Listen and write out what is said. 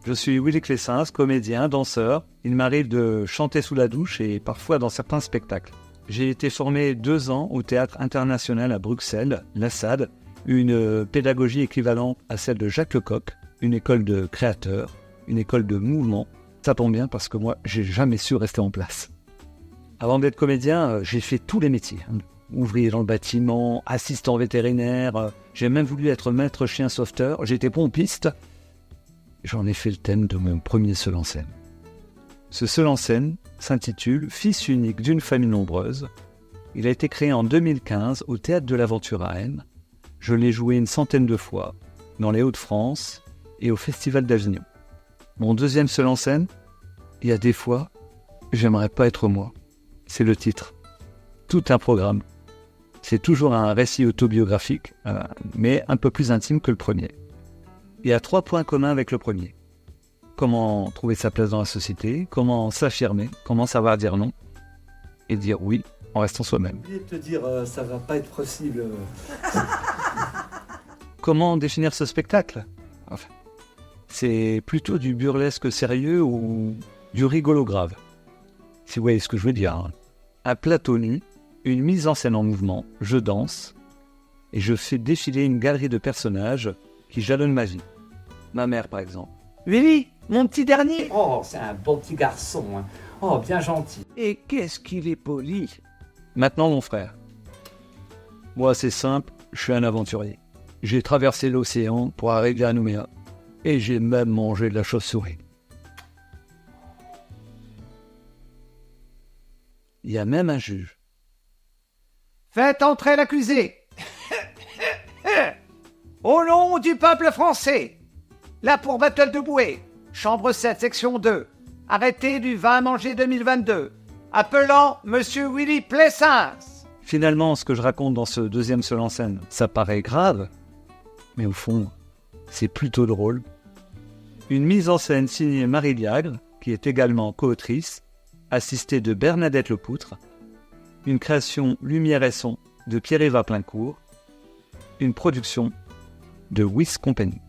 Je suis Willy Clessens, comédien, danseur. Il m'arrive de chanter sous la douche et parfois dans certains spectacles. J'ai été formé 2 ans au Théâtre International à Bruxelles, l'ASSAD, une pédagogie équivalente à celle de Jacques Lecoq, une école de créateurs, une école de mouvement. Ça tombe bien parce que moi, j'ai jamais su rester en place. Avant d'être comédien, j'ai fait tous les métiers. Ouvrier dans le bâtiment, assistant vétérinaire, j'ai même voulu être maître chien sauveteur, j'étais pompiste. J'en ai fait le thème de mon premier seul en scène. Ce seul en scène s'intitule « Fils unique d'une famille nombreuse ». Il a été créé en 2015 au Théâtre de l'Aventure à Rennes. Je l'ai joué une centaine de fois dans les Hauts-de-France et au Festival d'Avignon. Mon deuxième seul en scène, il y a des fois, j'aimerais pas être moi. C'est le titre. Tout un programme. C'est toujours un récit autobiographique, mais un peu plus intime que le premier. Il y a 3 points communs avec le premier. Comment trouver sa place dans la société, comment s'affirmer, comment savoir dire non, et dire oui en restant soi-même. J'ai oublié de te dire, ça va pas être possible. Comment définir ce spectacle ? Enfin, c'est plutôt du burlesque sérieux ou du rigolo grave. Si vous voyez ce que je veux dire. Hein. Un plateau nu, une mise en scène en mouvement, je danse, et je fais défiler une galerie de personnages qui jalonnent ma vie. Ma mère, par exemple. Willy, mon petit dernier. Oh, c'est un bon petit garçon. Hein. Oh, bien gentil. Et qu'est-ce qu'il est poli. Maintenant, mon frère. Moi, c'est simple, je suis un aventurier. J'ai traversé l'océan pour arriver à Nouméa. Et j'ai même mangé de la chauve-souris. Il y a même un juge. Faites entrer l'accusé. Au nom du peuple français. Là pour Battle de Bouée. Chambre 7, section 2. Arrêté du 20 Manger 2022. Appelant Monsieur Willy Clessens. Finalement, ce que je raconte dans ce deuxième seul en scène, ça paraît grave, mais au fond, c'est plutôt drôle. Une mise en scène signée Marie Liagre, qui est également co-autrice, assistée de Bernadette Lepoutre, une création Lumière et Son de Pierre-Éva Plaincourt, une production de Wiss Company.